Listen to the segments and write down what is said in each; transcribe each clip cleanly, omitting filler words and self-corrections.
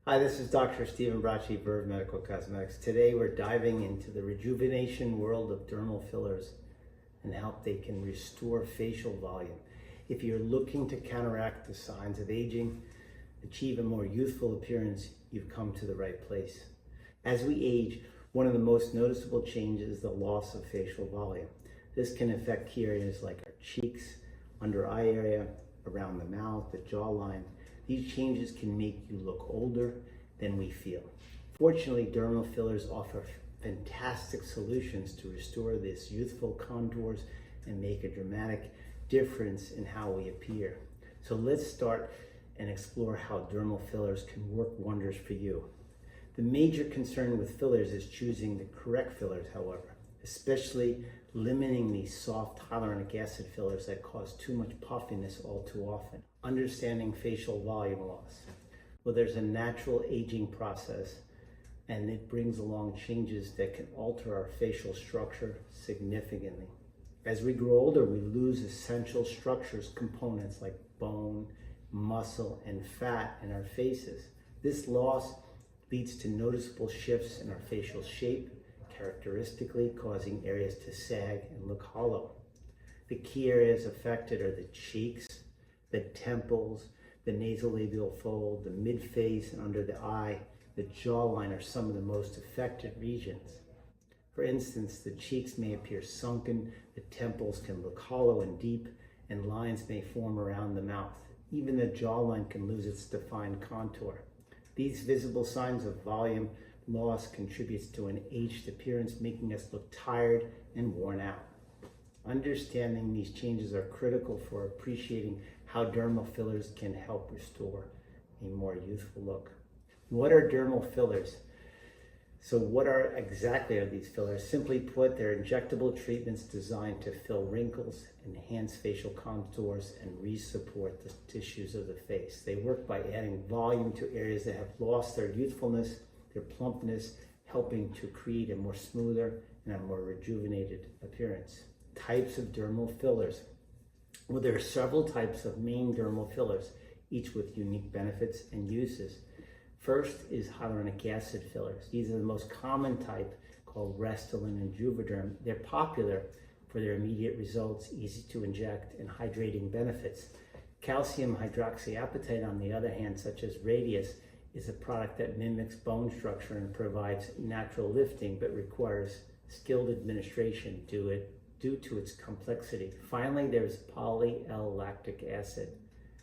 Hi, this is Dr. Stephen Bracci, Verve Medical Cosmetics. Today we're diving into the rejuvenation world of dermal fillers and how they can restore facial volume. If you're looking to counteract the signs of aging, achieve a more youthful appearance, you've come to the right place. As we age, one of the most noticeable changes is the loss of facial volume. This can affect key areas like our cheeks, under eye area, around the mouth, the jawline. These changes can make you look older than we feel. Fortunately, dermal fillers offer fantastic solutions to restore this youthful contours and make a dramatic difference in how we appear. So let's start and explore how dermal fillers can work wonders for you. The major concern with fillers is choosing the correct fillers, however, especially limiting these soft hyaluronic acid fillers that cause too much puffiness all too often. Understanding facial volume loss. Well, there's a natural aging process and it brings along changes that can alter our facial structure significantly. As we grow older, we lose essential structures, components like bone, muscle, and fat in our faces. This loss leads to noticeable shifts in our facial shape, characteristically causing areas to sag and look hollow. The key areas affected are the cheeks, the temples, the nasolabial fold, the mid-face and under the eye. The jawline are some of the most affected regions. For instance, the cheeks may appear sunken, the temples can look hollow and deep, and lines may form around the mouth. Even the jawline can lose its defined contour. These visible signs of volume loss contributes to an aged appearance, making us look tired and worn out. Understanding these changes are critical for appreciating how dermal fillers can help restore a more youthful look. What are dermal fillers? So what exactly are these fillers? Simply put, they're injectable treatments designed to fill wrinkles, enhance facial contours, and re-support the tissues of the face. They work by adding volume to areas that have lost their youthfulness, their plumpness, helping to create a more smoother and a more rejuvenated appearance. Types of dermal fillers. Well, there are several types of main dermal fillers, each with unique benefits and uses. First is hyaluronic acid fillers. These are the most common type, called Restylane and Juvederm. They're popular for their immediate results, easy to inject, and hydrating benefits. Calcium hydroxyapatite, on the other hand, such as Radius, is a product that mimics bone structure and provides natural lifting, but requires skilled administration due to its complexity. Finally, there's poly-L-lactic acid,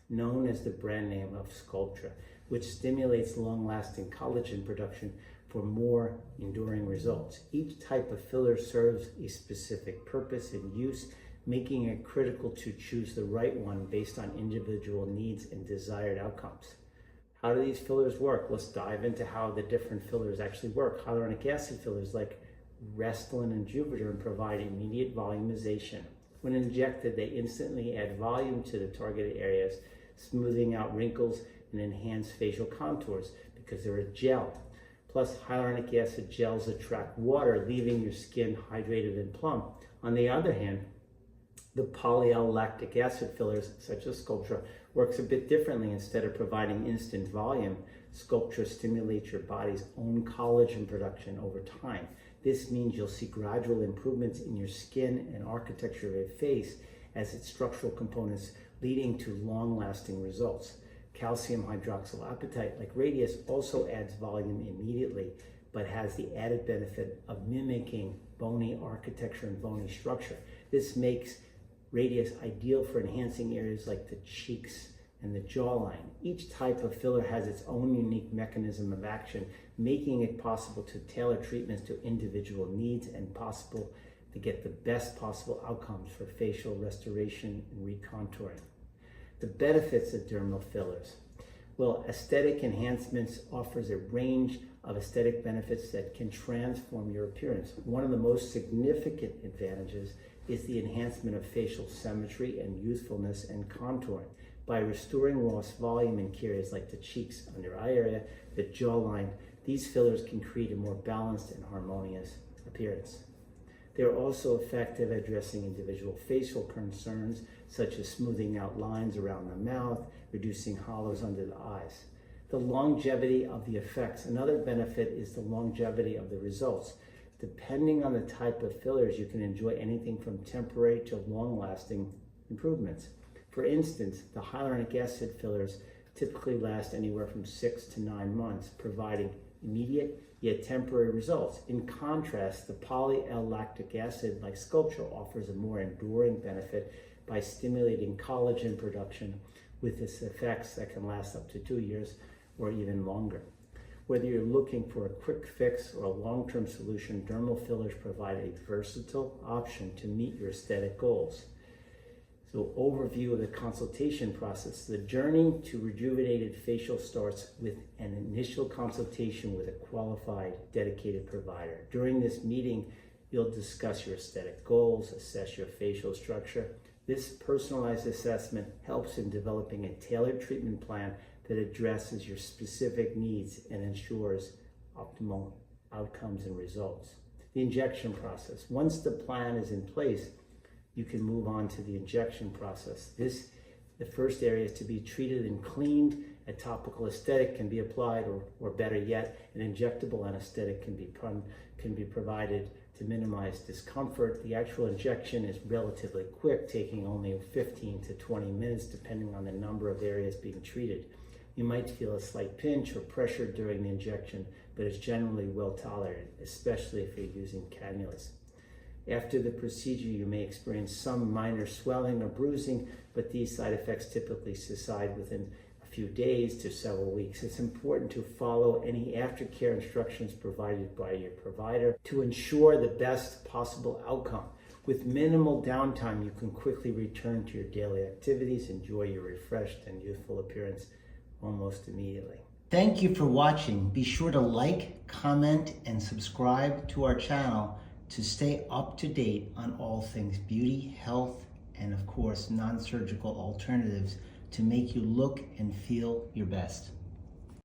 known as the brand name of Sculptra, which stimulates long-lasting collagen production for more enduring results. Each type of filler serves a specific purpose and use, making it critical to choose the right one based on individual needs and desired outcomes. How do these fillers work? Let's dive into how the different fillers actually work. Hyaluronic acid fillers like Restylane and Juvederm provide immediate volumization. When injected, they instantly add volume to the targeted areas, smoothing out wrinkles and enhance facial contours because they're a gel. Plus, hyaluronic acid gels attract water, leaving your skin hydrated and plump. On the other hand, the poly-L-lactic acid fillers, such as Sculptra, works a bit differently. Instead of providing instant volume, Sculptra stimulates your body's own collagen production over time. This means you'll see gradual improvements in your skin and architecture of your face as its structural components, leading to long-lasting results. Calcium hydroxyapatite, like Radius, also adds volume immediately, but has the added benefit of mimicking bony architecture and bony structure. This makes Radius ideal for enhancing areas like the cheeks and the jawline. Each type of filler has its own unique mechanism of action, making it possible to tailor treatments to individual needs and possible to get the best possible outcomes for facial restoration and recontouring. The benefits of dermal fillers. Well, aesthetic enhancements offers a range of aesthetic benefits that can transform your appearance. One of the most significant advantages is the enhancement of facial symmetry and youthfulness and contouring. By restoring lost volume in key areas like the cheeks, under eye area, the jawline, these fillers can create a more balanced and harmonious appearance. They're also effective at addressing individual facial concerns, such as smoothing out lines around the mouth, reducing hollows under the eyes. The longevity of the effects. Another benefit is the longevity of the results. Depending on the type of fillers, you can enjoy anything from temporary to long-lasting improvements. For instance, the hyaluronic acid fillers typically last anywhere from 6 to 9 months, providing immediate yet temporary results. In contrast, the poly-L-lactic acid, like Sculptra, offers a more enduring benefit by stimulating collagen production with its effects that can last up to 2 years or even longer. Whether you're looking for a quick fix or a long-term solution, dermal fillers provide a versatile option to meet your aesthetic goals. So, overview of the consultation process. The journey to rejuvenated facial starts with an initial consultation with a qualified, dedicated provider. During this meeting, you'll discuss your aesthetic goals, assess your facial structure. This personalized assessment helps in developing a tailored treatment plan that addresses your specific needs and ensures optimal outcomes and results. The injection process. Once the plan is in place, you can move on to the injection process. The first area is to be treated and cleaned. A topical aesthetic can be applied, or better yet, an injectable anesthetic can be provided to minimize discomfort. The actual injection is relatively quick, taking only 15 to 20 minutes, depending on the number of areas being treated. You might feel a slight pinch or pressure during the injection, but it's generally well tolerated, especially if you're using cannulas. After the procedure, you may experience some minor swelling or bruising, but these side effects typically subside within a few days to several weeks. It's important to follow any aftercare instructions provided by your provider to ensure the best possible outcome. With minimal downtime, you can quickly return to your daily activities, enjoy your refreshed and youthful appearance almost immediately. Thank you for watching. Be sure to like, comment, and subscribe to our channel to stay up to date on all things beauty, health, and of course, non-surgical alternatives to make you look and feel your best.